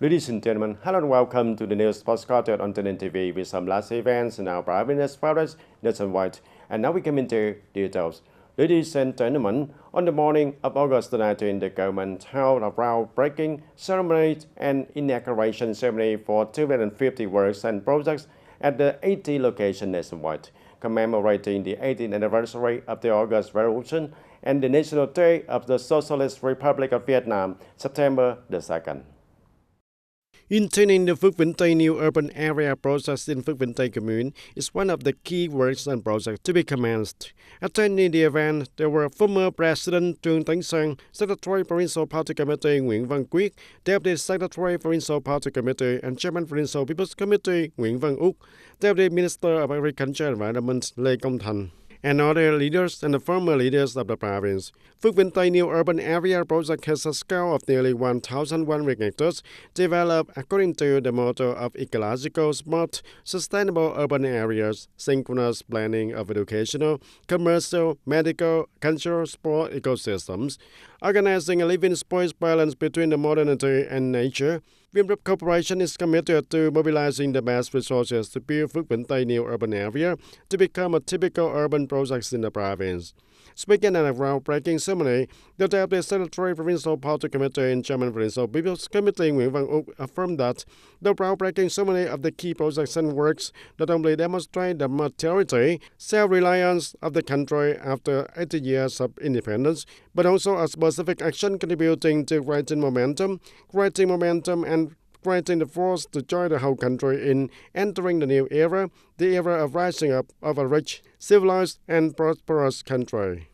Ladies and gentlemen, hello and welcome to the news postcard on TayNinhTV with some last events in our province, forest, nationwide. And now we come into details. Ladies and gentlemen, on the morning of August 19, the government held a groundbreaking ceremony and inauguration ceremony for 250 works and projects at the 80 locations nationwide, commemorating the 18th anniversary of the August Revolution and the National Day of the Socialist Republic of Vietnam, September the 2nd. Maintaining the Phước Vĩnh Tây new urban area project in Phước Vĩnh Tây commune is one of the key works and projects to be commenced. Attending the event, there were former President Trương Tấn Sang, Secretary Provincial Party Committee Nguyễn Văn Quyết, Deputy Secretary Provincial Party Committee and Chairman Provincial People's Committee Nguyễn Văn Úc, Deputy Minister of Agriculture and Environment Lê Công Thành, and other leaders and the former leaders of the province. Phước Vĩnh Tây new urban area project has a scale of nearly 1,100 hectares, developed according to the motto of ecological, smart, sustainable urban areas, synchronous blending of educational, commercial, medical, cultural, sport ecosystems, organizing a living space balance between the modernity and nature. Vingroup Corporation is committed to mobilizing the best resources to build Phước Vĩnh Tây new urban area to become a typical urban project in the province. Speaking at a groundbreaking ceremony, the Deputy Secretary Provincial Party Committee and Chairman Provincial People's Committee Nguyễn Văn Úc affirmed that the groundbreaking ceremony of the key projects and works not only demonstrate the maturity, self-reliance of the country after 80 years of independence, but also a specific action contributing to creating momentum and creating the force to join the whole country in entering the new era, the era of rising up of a rich, civilized and prosperous country.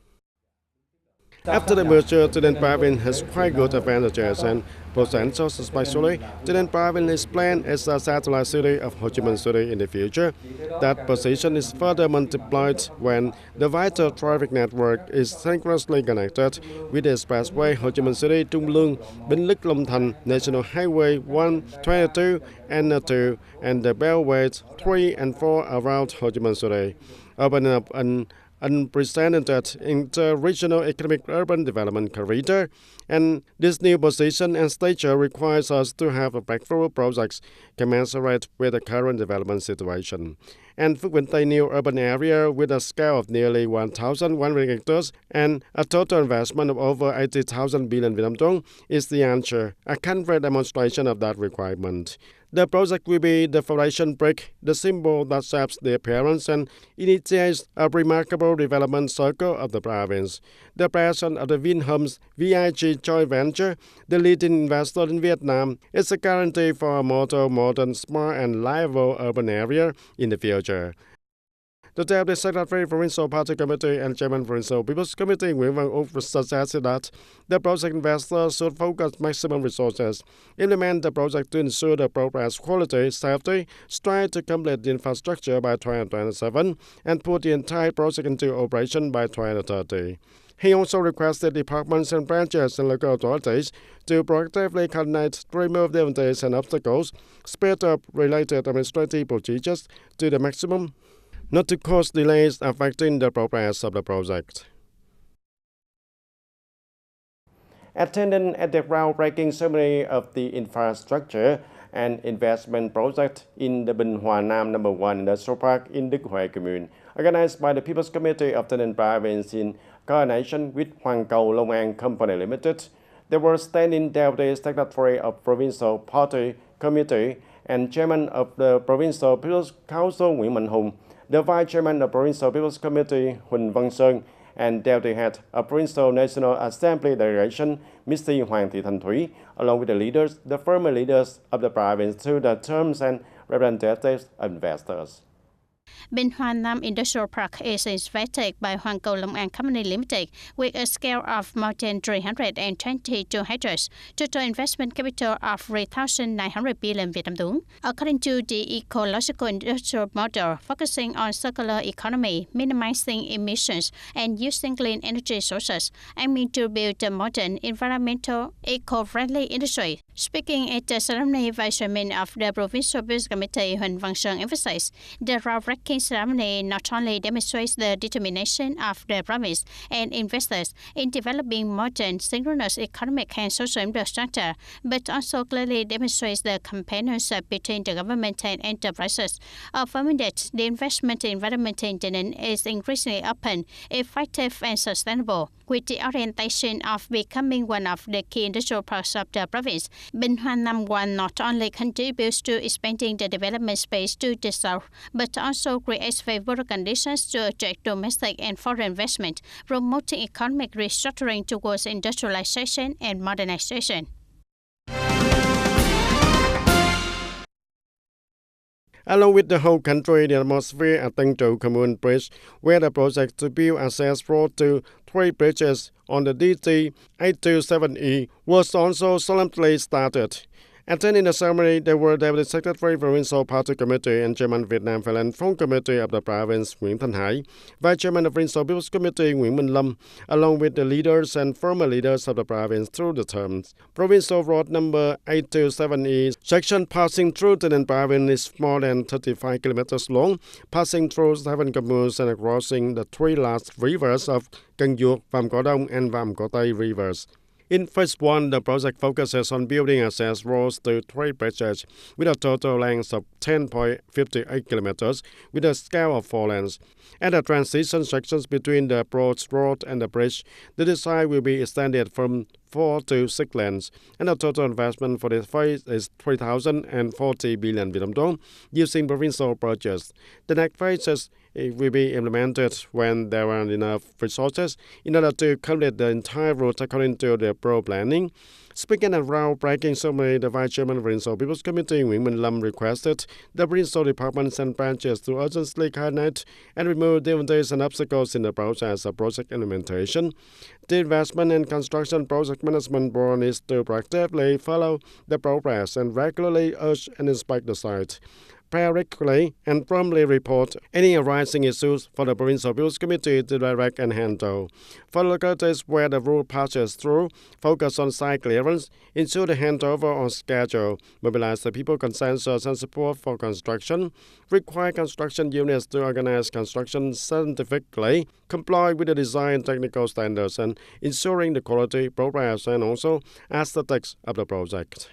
After the merger, TayNinhTV province has quite good advantages and potentials, especially TayNinhTV province is planned as a satellite city of Ho Chi Minh City in the future. That position is further multiplied when the vital traffic network is synchronously connected with the expressway Ho Chi Minh City Trung Lương, Binh Lức Long Thành, National Highway 1, 22 and 2, and the beltways 3 and 4 around Ho Chi Minh City, opening up an unprecedented inter-regional economic urban development corridor, and this new position and stature requires us to have a breakthrough projects commensurate with the current development situation. And Phước Vĩnh Tây new urban area with a scale of nearly 1,100 hectares and a total investment of over 80,000 billion Vietnam dong is the answer, a concrete demonstration of that requirement. The project will be the foundation brick, the symbol that shapes the appearance and initiates a remarkable development cycle of the province. The president of the Vinhomes VIG joint venture, the leading investor in Vietnam, is a guarantee for a more modern, smart and livable urban area in the future. The Deputy Secretary Provincial Party Committee and Chairman Provincial People's Committee Nguyễn Văn Úc suggested that the project investors should focus maximum resources, implement the project to ensure the progress, quality, safety, strive to complete the infrastructure by 2027, and put the entire project into operation by 2030. He also requested departments and branches and local authorities to proactively coordinate to remove difficulties and obstacles, speed up related administrative procedures to the maximum, not to cause delays affecting the progress of the project. Attending at the groundbreaking ceremony of the infrastructure and investment project in the Bình Hòa Nam No. 1 Industrial Park in Đức Huệ Commune, organized by the People's Committee of TayNinhTV province in coordination with Hoàng Cầu Long An Company Limited, there were standing Deputy Secretary of Provincial Party Committee and Chairman of the Provincial People's Council Nguyễn Mạnh Hùng, the Vice Chairman of Provincial People's Committee Huỳnh Văn Sơn, and Deputy Head of Provincial National Assembly Delegation Ms. Hoàng Thị Thanh Thúy, along with the leaders, the former leaders of the province, to the terms and representatives of investors. Bình Hòa Nam Industrial Park is inspected by Hoàng Cầu Long An Company Limited with a scale of more than 322 hectares, total investment capital of 3,900 billion Vietnam dong. According to the ecological industrial model, focusing on circular economy, minimizing emissions, and using clean energy sources, aiming to build a modern, environmental, eco-friendly industry. Speaking at the ceremony, Vice Chairman of the Provincial Business Committee, Huỳnh Văn Sơn, emphasized the groundbreaking ceremony not only demonstrates the determination of the province and investors in developing modern, synchronous economic and social infrastructure, but also clearly demonstrates the companionship between the government and enterprises, affirming that the investment environment in Tây Ninh is increasingly open, effective, and sustainable, with the orientation of becoming one of the key industrial parks of the province. Bình Hoa Nam 1 not only contributes to expanding the development space to the south, but also creates favorable conditions to attract domestic and foreign investment, promoting economic restructuring towards industrialization and modernization. Along with the whole country, the atmosphere at Tengzhou Commune Bridge, where the project to build access road to 3 bridges on the DT827E was also solemnly started. Attending the ceremony, there were Deputy Secretary Provincial Party Committee and Chairman Vietnam Thailand Front Committee of the province, Nguyễn Thanh Hải, Vice Chairman of Provincial People's Committee, Nguyễn Minh Lâm, along with the leaders and former leaders of the province through the terms. Provincial Road number 827E, section passing through Tây Ninh province, is more than 35 kilometers long, passing through 7 communes and crossing the 3 last rivers of Cần Duộc, Vàm Cỏ Đông, and Vàm Cỏ Tây rivers. In phase 1, the project focuses on building access roads to 3 bridges with a total length of 10.58 kilometers with a scale of 4 lanes. At the transition sections between the approach road and the bridge, the design will be extended from 4 to 6 lanes, and the total investment for this phase is 3,040 billion Vietnam dong using provincial projects. The next phases will be implemented when there are enough resources in order to complete the entire route according to the pro-planning. Speaking at groundbreaking ceremony, the Vice Chairman of the Provincial People's Committee, Nguyễn Minh Lâm, requested the provincial departments and branches to urgently coordinate and remove difficulties and obstacles in the process of project implementation. The Investment and Construction Project Management Board needs to proactively follow the progress and regularly urge and inspect the site. Periodically and promptly report any arising issues for the Provincial People's Committee to direct and handle. For localities where the route passes through, focus on site clearance, ensure the handover on schedule, mobilize the people consensus and support for construction, require construction units to organize construction scientifically, comply with the design technical standards, and ensuring the quality, progress, and also aesthetics of the project.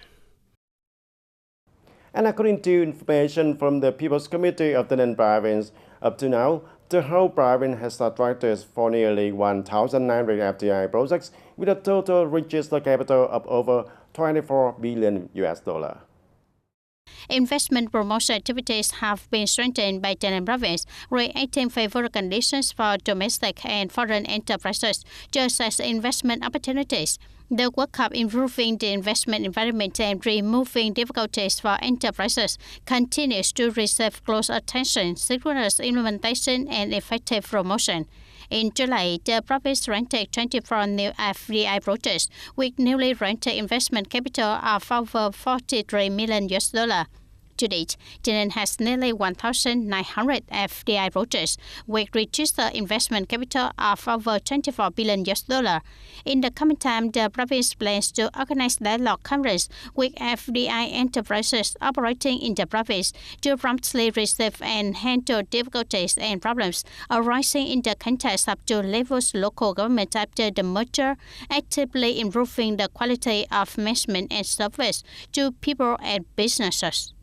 And according to information from the People's Committee of the Ninh province, up to now, the whole province has attracted for nearly 1,900 FDI projects with a total registered capital of over $24 billion. Investment promotion activities have been strengthened by Tây Ninh province, creating favorable conditions for domestic and foreign enterprises, just as investment opportunities. The work of improving the investment environment and removing difficulties for enterprises continues to receive close attention, synchronous implementation, and effective promotion. In July, the province rented 24 new FDI projects with newly rented investment capital of over $43 million. To date, Tây Ninh has nearly 1,900 FDI projects with registered investment capital of over $24 billion. In the coming time, the province plans to organize dialogue conference with FDI enterprises operating in the province to promptly receive and handle difficulties and problems arising in the context of 2 levels local government after the merger, actively improving the quality of management and service to people and businesses.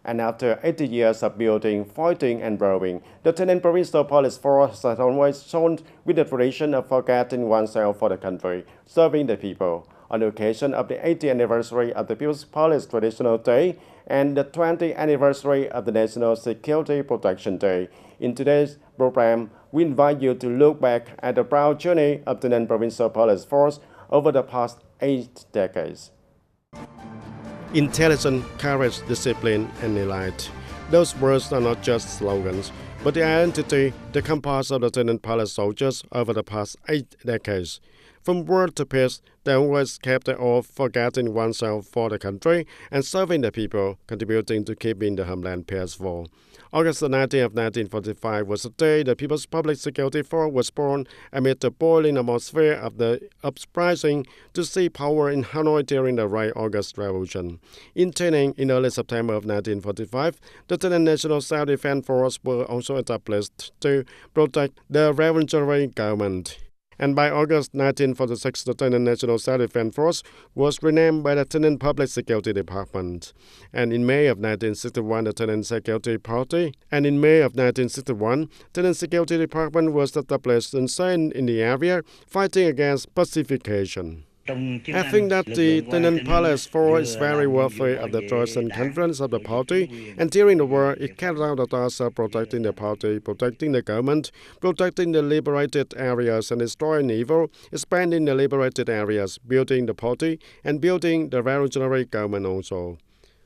And after 80 years of building, fighting, and growing, the Tây Ninh Provincial Police Force has always shown with the tradition of forgetting oneself for the country, serving the people. On the occasion of the 80th anniversary of the People's Police Traditional Day and the 20th anniversary of the National Security Protection Day, in today's program, we invite you to look back at the proud journey of the Tây Ninh Provincial Police Force over the past 8 decades. Intelligence, courage, discipline, and elite. Those words are not just slogans, but the identity, the compass of the Tây Ninh Police soldiers over the past 8 decades. From war to peace, they always kept the oath, forgetting oneself for the country and serving the people, contributing to keeping the homeland peaceful. August 19 of 1945 was the day the People's Public Security Force was born amid the boiling atmosphere of the uprising to seize power in Hanoi during the Right August Revolution. In Taining, in early September of 1945, the Tainan National Self-Defense Force were also established to protect the revolutionary government. And by August 1946, the Tainan National Self-Defense Force was renamed by the Tainan Public Security Department. And in May of 1961, the Tainan Security Party. And in May of 1961, Tainan Security Department was established and signed in the area, fighting against pacification. I think that the Tainan Palace Force is very worthy of the trust and confidence of the party, and during the war, it carried out the task of protecting the party, protecting the government, protecting the liberated areas, and destroying evil, expanding the liberated areas, building the party, and building the revolutionary government also.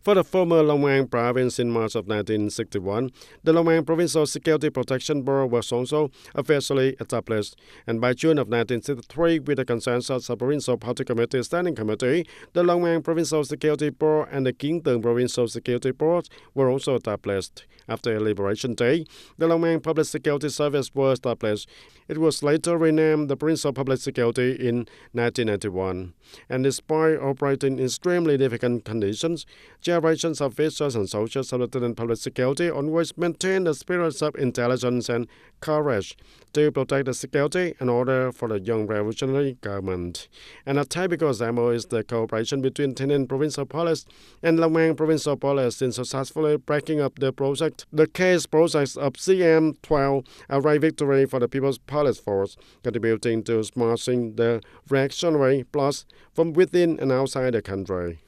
For the former Long An province in March of 1961, the Long An Provincial Security Protection Board was also officially established, and by June of 1963, with the consensus of Provincial Party Committee Standing Committee, the Long An Provincial Security Board and the King Tung Provincial Security Board were also established. After Liberation Day, the Long An Public Security Service was established. It was later renamed the Provincial Public Security in 1991. And despite operating in extremely difficult conditions, generations of officers and soldiers of the Tainan Public Security always maintained the spirits of intelligence and courage to protect the security and order for the young revolutionary government. And a typical example is the cooperation between Tainan Provincial Police and Long An Provincial Police in successfully breaking up the project. The case project of CM12, a right victory for the People's Police Force, contributing to smashing the reactionary plots from within and outside the country.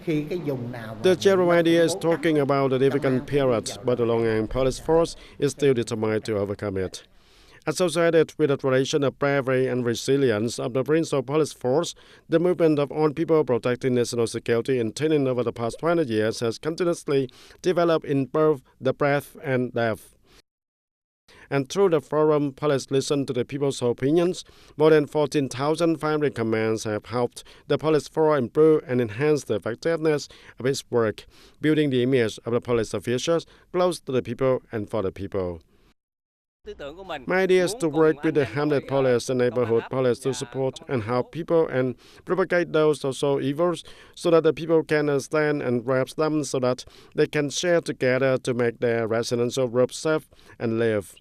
The general idea is talking about a difficult period, but the Long An Police Force is still determined to overcome it. Associated with the tradition of bravery and resilience of the Provincial Police Force, the movement of all people protecting national security in Tainan over the past 20 years has continuously developed in both the breadth and depth. And through the forum, police listen to the people's opinions. More than 14,500 commands have helped the police force improve and enhance the effectiveness of its work, building the image of the police officials close to the people and for the people. My idea is to work with the hamlet police and neighborhood police to support and help people and propagate those social evils so that the people can understand and grasp them so that they can share together to make their residential groups safe and live.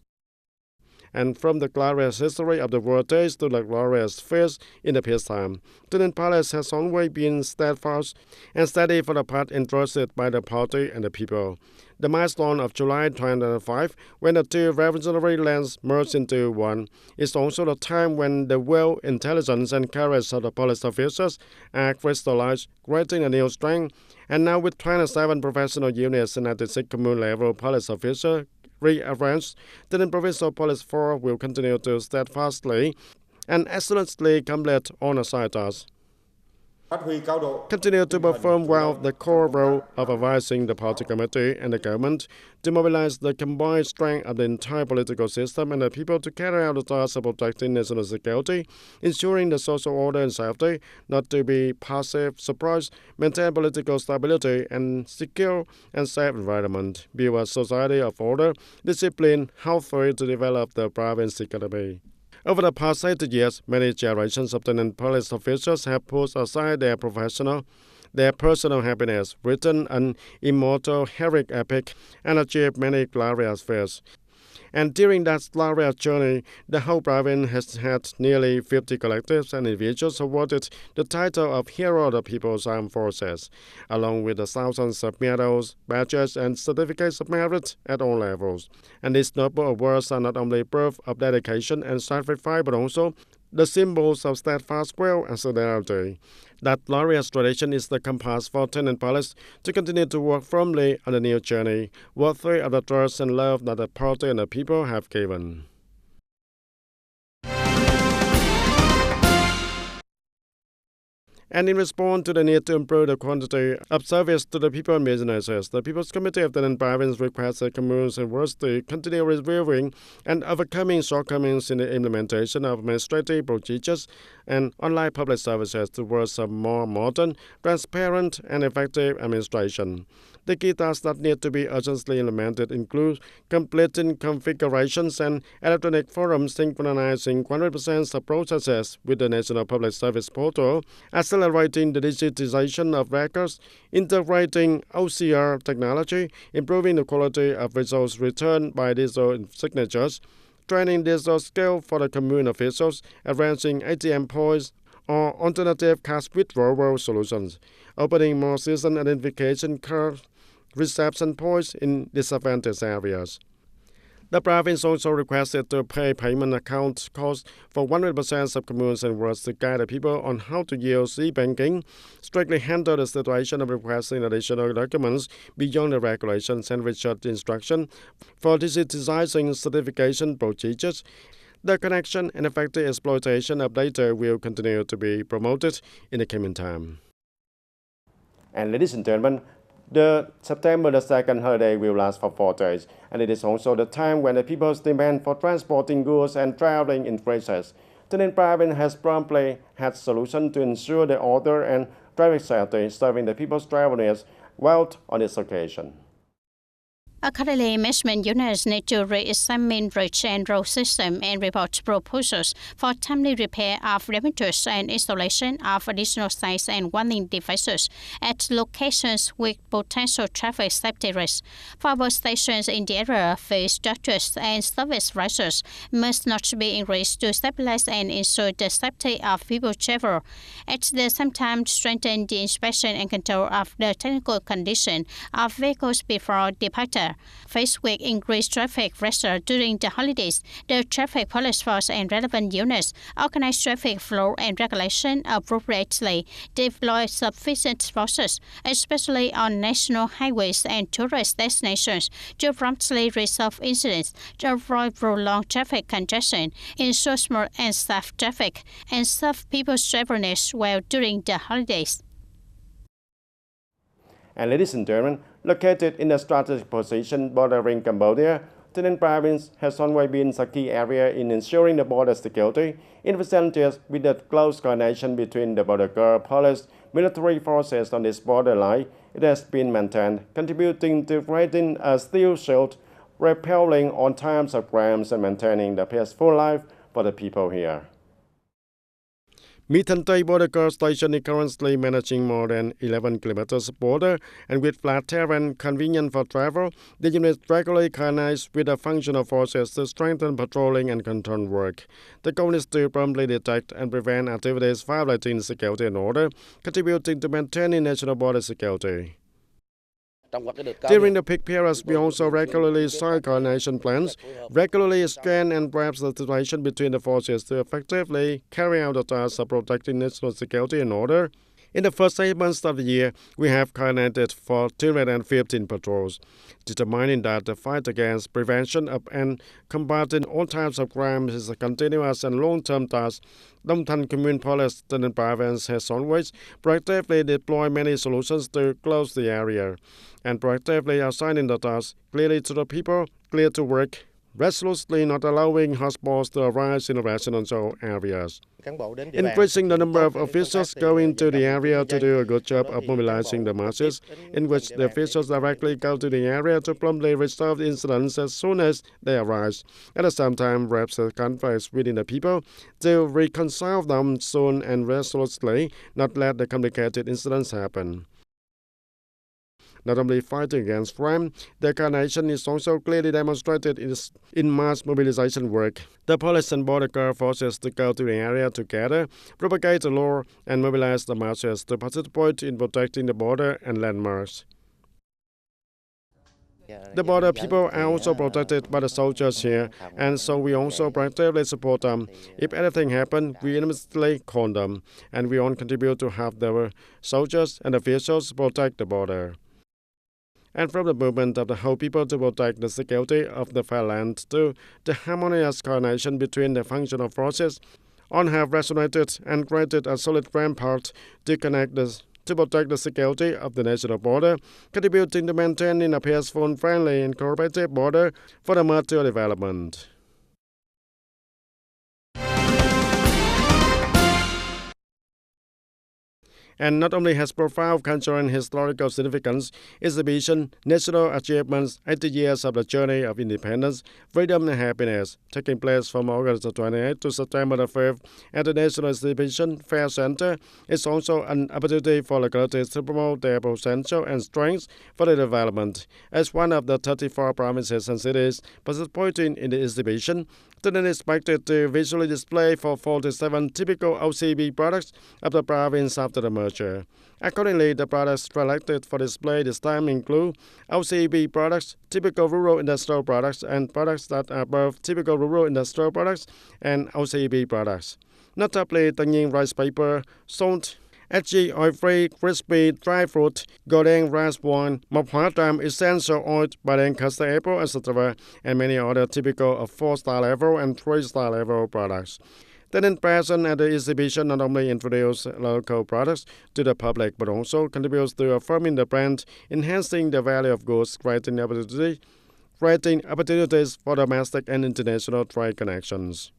And from the glorious history of the war days to the glorious fears in the peacetime, Tainan Palace has always been steadfast and steady for the part entrusted by the party and the people. The milestone of July 2005, when the two revolutionary lands merged into one, is also the time when the will, intelligence, and courage of the police officers are crystallized, creating a new strength. And now with 27 professional units and 96 commune-level police officers rearranged, the Tainan Provincial Police Force will continue to steadfastly and excellently complete all assigned tasks. Continue to perform well the core role of advising the party committee and the government to mobilize the combined strength of the entire political system and the people to carry out the task of protecting national security, ensuring the social order and safety, not to be passive, surprise, maintain political stability and secure and safe environment, build a society of order, discipline, healthy to develop the province economy. Over the past 80 years, many generations of Tainan police officials have put aside their personal happiness, written an immortal heroic epic, and achieved many glorious feats. And during that glorious journey, the whole province has had nearly 50 collectives and individuals awarded the title of Hero of the People's Armed Forces, along with the thousands of medals, badges, and certificates of merit at all levels. And these noble awards are not only proof of dedication and sacrifice, but also the symbols of steadfast will and solidarity. That glorious tradition is the compass for Tainan Police to continue to work firmly on the new journey, worthy of the trust and love that the party and the people have given. And in response to the need to improve the quantity of service to the people and businesses, the People's Committee of the Province requested communes and wards to continue reviewing and overcoming shortcomings in the implementation of administrative procedures and online public services towards a more modern, transparent, and effective administration. The key tasks that need to be urgently implemented include completing configurations and electronic forums, synchronizing 100% of processes with the National Public Service Portal, accelerating the digitization of records, integrating OCR technology, improving the quality of results returned by digital signatures, training digital skills for the commune officials, arranging ATM points, or alternative cash withdrawal solutions, opening more citizen identification cards, reception points in disadvantaged areas. The province also requested to pay payment account costs for 100% of communes and wards to guide the people on how to use e-banking, strictly handle the situation of requesting additional documents beyond the regulations and research instruction for digitizing certification procedures. The connection and effective exploitation of data will continue to be promoted in the coming time. And ladies and gentlemen, the September the 2nd holiday will last for 4 days, and it is also the time when the people's demand for transporting goods and traveling increases. TayNinhTV Province has promptly had solutions to ensure the order and traffic safety, serving the people's travel needs well on this occasion. Accordingly, management units need to re-examine bridge and road system and report proposals for timely repair of damages and installation of additional signs and warning devices at locations with potential traffic safety risks. Power stations in the area face structures and service risers must not be increased to stabilize and ensure the safety of people travel. At the same time, strengthen the inspection and control of the technical condition of vehicles before departure. Faced with increased traffic pressure during the holidays, the traffic police force and relevant units organize traffic flow and regulation appropriately, deploy sufficient forces, especially on national highways and tourist destinations, to promptly resolve incidents, to avoid prolonged traffic congestion, ensure smooth and safe traffic, and serve people's travel needs well during the holidays. And ladies and gentlemen, located in a strategic position bordering Cambodia, TayNinhTV Province has always been a key area in ensuring the border security. In recent years, with the close coordination between the border guard, police, military forces on this borderline, it has been maintained, contributing to creating a steel shield, repelling all types of crimes and maintaining the peaceful life for the people here. TayNinhTV Border Guard Station is currently managing more than 11 kilometers of border, and with flat terrain convenient for travel, the unit regularly coordinates with the functional forces to strengthen patrolling and control work. The goal is to promptly detect and prevent activities violating security and order, contributing to maintaining national border security. During the peak periods, we also regularly sign coordination plans, regularly scan and grasp the situation between the forces to effectively carry out the task of protecting national security and order. In the first 8 months of the year, we have coordinated for 215 patrols, determining that the fight against prevention of and combating all types of crimes is a continuous and long-term task. Đông Thanh Commune Police TayNinhTV Province has always proactively deployed many solutions to close the area, and proactively assigning the task clearly to the people, clear to work, resolutely not allowing hotspots to arise in residential areas. Increasing the number of officials going to the area to do a good job of mobilizing the masses, in which the officials directly go to the area to promptly resolve incidents as soon as they arise. At the same time, reps the conflicts within the people to reconcile them soon and resolutely, not let the complicated incidents happen. Not only fighting against crime, the coordination is also clearly demonstrated in mass mobilization work. The police and border guard forces to go to the area together, propagate the law, and mobilize the masses to participate in protecting the border and landmarks. The border people are also protected by the soldiers here, and so we also proactively support them. If anything happens, we immediately call them, and we all contribute to have the soldiers and officials protect the border. And from the movement of the whole people to protect the security of the fair land to the harmonious coordination between the functional forces, on have resonated and created a solid rampart to protect the security of the national border, contributing to maintaining a peaceful, friendly, and cooperative border for the mutual development. And not only has profound cultural and historical significance, exhibition National Achievements 80 Years of the Journey of Independence, Freedom and Happiness, taking place from August 28 to September 5th at the National Exhibition Fair Center, is also an opportunity for localities to promote their potential and strengths for the development. As one of the 34 provinces and cities participating in the exhibition, TayNinhTV is expected to visually display for 47 typical OCB products of the province after the merger. Accordingly, the products selected for display this time include OCB products, typical rural industrial products, and products that are both typical rural industrial products and OCB products. Notably, TayNinhTV rice paper, salt, HG oil-free, crispy, dry fruit, golden rice wine, mộc hóa tram, essential oil, banana custard apple, etc., and many other typical of 4-star level and 3-star level products. TayNinhTV present at the exhibition not only introduce local products to the public, but also contributes to affirming the brand, enhancing the value of goods, creating opportunities for domestic and international trade connections.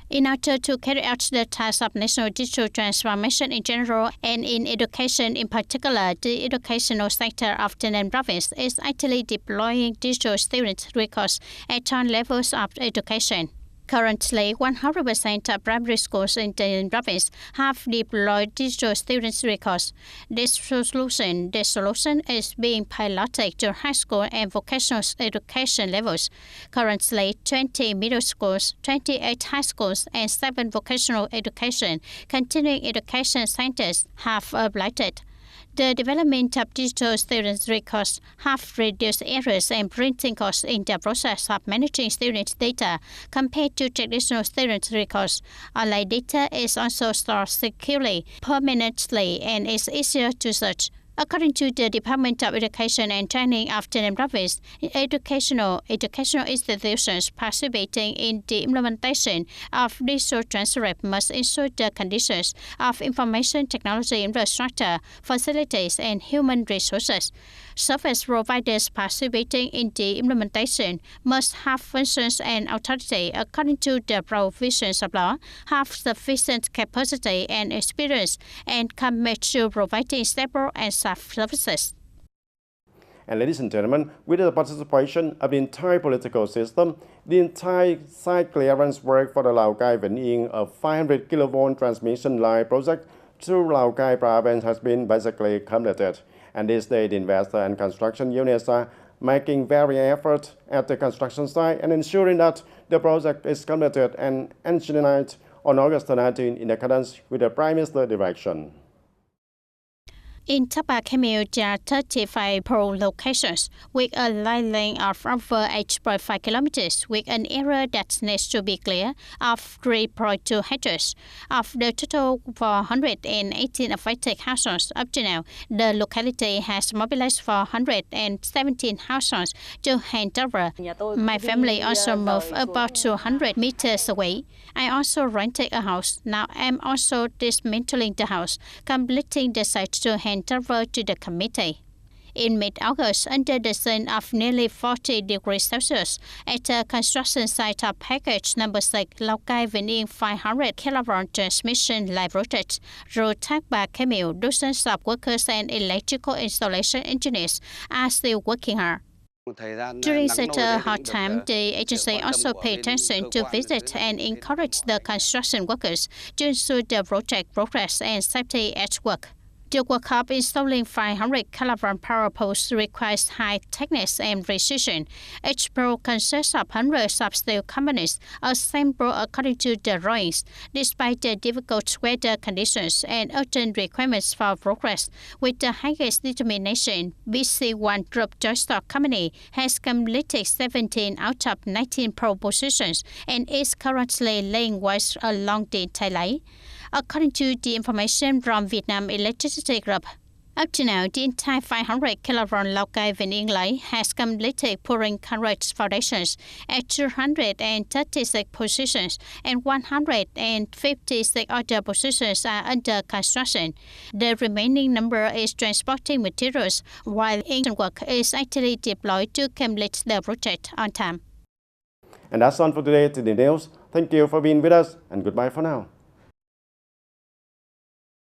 In order to carry out the task of national digital transformation in general and in education in particular, the educational sector of TayNinhTV province is actively deploying digital student records at all levels of education. Currently, 100% of primary schools in TayNinhTV province have deployed digital students records. This solution is being piloted to high school and vocational education levels. Currently, 20 middle schools, 28 high schools, and 7 vocational education continuing education centers have uploaded. The development of digital student records have reduced errors and printing costs in the process of managing student data compared to traditional student records. Online data is also stored securely, permanently, and is easier to search. According to the Department of Education and Training of TayNinhTV province, educational institutions participating in the implementation of digital transfer must ensure the conditions of information technology infrastructure, facilities, and human resources. Service providers participating in the implementation must have functions and authority according to the provisions of law, have sufficient capacity and experience, and commit to providing stable and safe services. And ladies and gentlemen, with the participation of the entire political system, the entire site clearance work for the Lào Cai Vĩnh Yên of 500 kV transmission line project through Lào Cai province has been basically completed. And these days, the investor and construction units are making various efforts at the construction site and ensuring that the project is completed and engineered on August 19 in accordance with the Prime Minister's direction. In Tapa Camille, there are 35 locations with a line length of over 8.5 kilometers with an area that needs to be clear of 3.2 hectares. Of the total 418 affected households up to now, the locality has mobilized 417 households to hand over. My family also moved about 200 meters away. I also rented a house. Now I'm also dismantling the house, completing the site to hand over to the committee. In mid-August, under the sun of nearly 40 degrees Celsius, at the construction site of package number 6, Lào Cai Vĩnh Yên 500 kV transmission line project, road tagged by Camille, dozens of workers and electrical installation engineers are still working hard. During such a hard time, the agency also paid attention to visit and encourage the construction workers to ensure the project progress and safety at work. The work of installing 500 kV power poles requires high techniques and precision. Each pole consists of hundreds of steel components assembled according to the drawings. Despite the difficult weather conditions and urgent requirements for progress, with the highest determination, BC1 Group Joystock Company has completed 17 out of 19 pole positions and is currently laying wires along the entire line. According to the information from Vietnam Electricity Group, Up to now, the entire 500 kV local vending line has completed pouring concrete foundations at 236 positions and 156 other positions are under construction. The remaining number is transporting materials, while engine work is actually deployed to complete the project on time. And that's all for today, TTV News. Thank you for being with us, and goodbye for now.